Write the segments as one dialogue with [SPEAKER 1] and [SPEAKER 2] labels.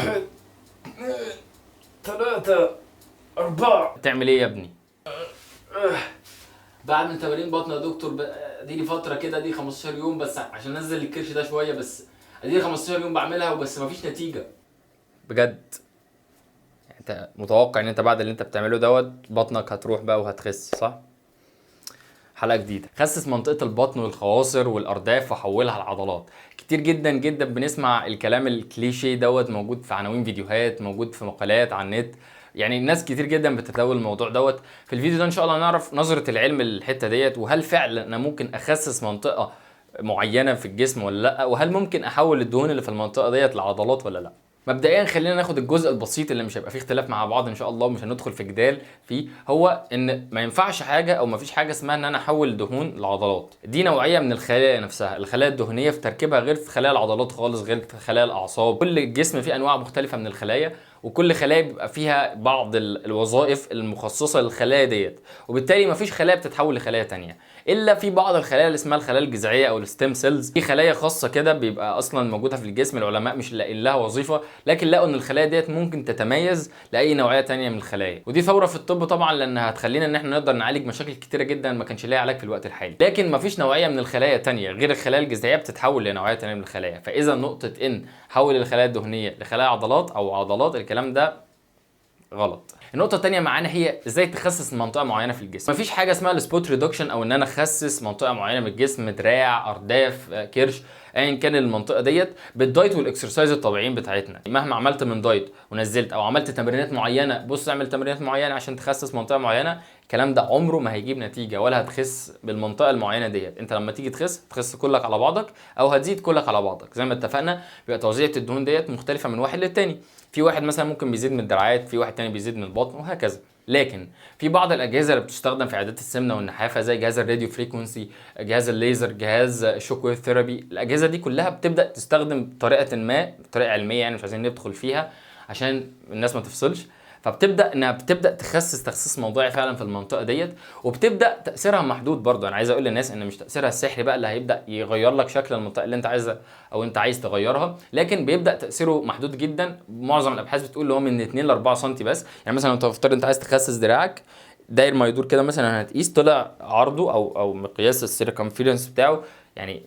[SPEAKER 1] 1 2 3 4.
[SPEAKER 2] بتعمل ايه يا ابني؟ بعمل تمارين بطن يا دكتور. دي لي فتره كده، دي 15 يوم بس عشان انزل الكرش ده شويه، بس ادي 15 يوم بعملها وبس مفيش نتيجه بجد. انت متوقع ان انت بعد اللي انت بتعمله دوت بطنك هتروح بقى وهتخس، صح؟ حلقه جديده. خسس منطقه البطن والخواصر والارداف وحولها لعضلات. كتير جدا جدا بنسمع الكلام الكليشيه دوت، موجود في عناوين فيديوهات، موجود في مقالات على النت. يعني الناس كتير جدا بتتداول الموضوع دوت. في الفيديو ده ان شاء الله نعرف نظره العلم للحته ديت، وهل فعلا انا ممكن اخسس منطقه معينه في الجسم ولا لا، وهل ممكن احول الدهون اللي في المنطقه ديت لعضلات ولا لا. مبدئيا خلينا ناخد الجزء البسيط اللي مش هيبقى فيه اختلاف مع بعض ان شاء الله، ومش هندخل في جدال فيه. هو ان ما ينفعش حاجه او ما فيش حاجه اسمها ان انا احول دهون لعضلات. دي نوعيه من الخلايا نفسها. الخلايا الدهنيه في تركيبها غير في خلايا العضلات خالص، غير في خلايا الاعصاب. كل الجسم فيه انواع مختلفه من الخلايا، وكل خلايا بيبقى فيها بعض الوظائف المخصصه للخلايا ديت، وبالتالي ما فيش خلايا بتتحول لخلايا تانية الا في بعض الخلايا اللي اسمها الخلايا الجذعيه او الستيم سيلز. دي خلايا خاصه كده بيبقى اصلا موجوده في الجسم، العلماء مش لاقيين لها وظيفه، لكن لقوا ان الخلايا ديت ممكن تتميز لاي نوعيه تانية من الخلايا. ودي ثوره في الطب طبعا، لانها هتخلينا ان احنا نقدر نعالج مشاكل كتيره جدا ما كانش ليها علاج في الوقت الحالي. لكن ما فيش نوعيه من الخلايا تانية غير الخلايا الجذعيه بتتحول لنوعيه تانية من الخلايا. فاذا نقطه ان حول الخلايا الدهنيه لخلايا عضلات او عضلات، الكلام ده غلط. النقطة التانية معانا هي ازاي تخسس منطقة معينة في الجسم. مفيش حاجة اسمها السبوت ريدكشن او ان انا اخسس منطقة معينة من الجسم، دراع، ارداف، كرش، ايا كان المنطقة ديت، بالدايت والاكسرسايز الطبيعيين بتاعتنا. مهما عملت من دايت ونزلت او عملت تمرينات معينة، بص اعمل تمرينات معينة عشان تخسس منطقة معينة، الكلام ده عمره ما هيجيب نتيجة ولا هتخس بالمنطقة المعينة ديت. انت لما تيجي تخس كلك على بعضك او هتزيد كلك على بعضك. زي ما اتفقنا بيبقى توزيعة الدهون ديت مختلفة من واحد للتاني. في واحد مثلا ممكن بيزيد من الدراعات، في واحد تاني بيزيد من البطن، وهكذا. لكن في بعض الاجهزه اللي بتستخدم في عيادات السمنه والنحافه زي جهاز الراديو فريكونسي، جهاز الليزر، جهاز الشوك ويف ثيرابي، الاجهزه دي كلها بتبدا تستخدم بطريقه ما، بطريقه علميه يعني مش عايزين ندخل فيها عشان الناس ما تفصلش. فبتبدا انها تخسس تخسيس موضعي فعلا في المنطقه ديت، وبتبدا تاثيرها محدود برضه. انا عايز اقول للناس ان مش تاثيرها السحري بقى اللي هيبدا يغير لك شكل المنطقه اللي انت عايزها او انت عايز تغيرها، لكن بيبدا تاثيره محدود جدا. معظم الابحاث بتقول اللي هو من 2 ل 4 سم بس. يعني مثلا انت تفترض انت عايز تخسس دراعك، داير ما يدور كده مثلا، هتقيس طلع عرضه او مقياس السيركمفيرنس بتاعه، يعني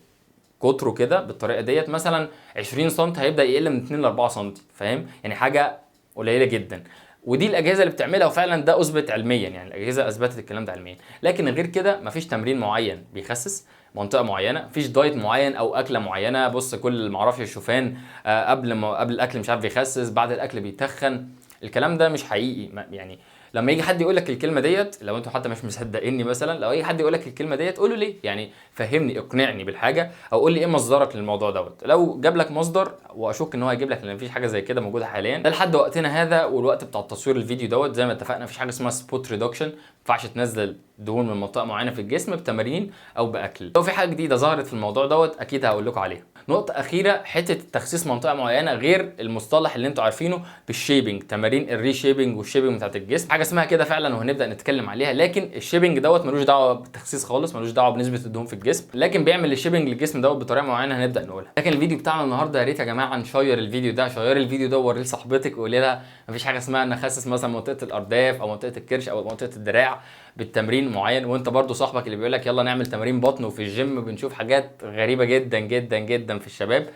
[SPEAKER 2] قطره كده بالطريقه ديت مثلا 20 سم، هيبدا يقل من 2 ل 4 سم. فاهم؟ يعني حاجه قليله جدا. ودي الاجهزه اللي بتعملها، وفعلا ده اثبت علميا، يعني الاجهزه اثبتت الكلام ده علميا. لكن غير كده مفيش تمرين معين بيخسس منطقه معينه، مفيش دايت معين او اكله معينه. بص كل ما اعرفش الشوفان قبل الاكل مش عارف بيخسس، بعد الاكل بيتخن. الكلام ده مش حقيقي. يعني لما يجي حد يقول لك الكلمه ديت، لو انتوا حتى مش مصدقيني مثلا، لو اي حد يقول لك الكلمه ديت قول له ليه، يعني فهمني، اقنعني بالحاجه، او قول لي ايه مصدرك للموضوع دوت. لو جاب لك مصدر، واشك ان هو هيجيب لك لان مفيش حاجه زي كده موجوده حاليا ده لحد وقتنا هذا والوقت بتاع تصوير الفيديو دوت. زي ما اتفقنا مفيش حاجه اسمها سبوت ريدكشن، ما ينفعش تنزل دهون من منطقه معينه في الجسم بتمارين او باكل. لو في حاجه جديده ظهرت في الموضوع دوت اكيد هقول لكم عليها. نقطه اخيره، حته تخسيس منطقه معينه غير المصطلح اللي انتوا عارفينه بالشيبنج، تمارين الريشيبنج والشيبنج بتاعت الجسم، حاجه اسمها كده فعلا وهنبدا نتكلم عليها. لكن الشيبنج دوت ملوش دعوه بالتخسيس خالص، ملوش دعوه بنسبه الدهون في الجسم، لكن بيعمل الشيبنج للجسم دوت بطريقه معينه هنبدا نقولها. لكن الفيديو بتاعنا النهارده يا ريت يا جماعه نشير الفيديو ده، شير الفيديو ده ووريه لصاحبتك وقولي لها مفيش حاجه اسمها ان اخسس مثلا منطقه الارداف او منطقه الكرش او منطقه الدراع بالتمرين معين. وانت برضو صاحبك اللي بيقول لك يلا نعمل تمارين بطن، وفي الجيم بنشوف حاجات غريبه جدا جدا جدا في الشباب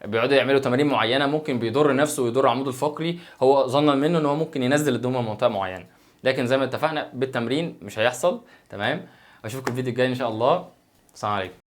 [SPEAKER 2] بيقعدوا يعملوا تمارين معينه ممكن بيضر نفسه ويضر العمود الفقري، هو ظنا منه ان هو ممكن ينزل الدهون من منطقه معينه، لكن زي ما اتفقنا بالتمرين مش هيحصل. تمام؟ اشوفكم الفيديو الجاي ان شاء الله. السلام عليكم.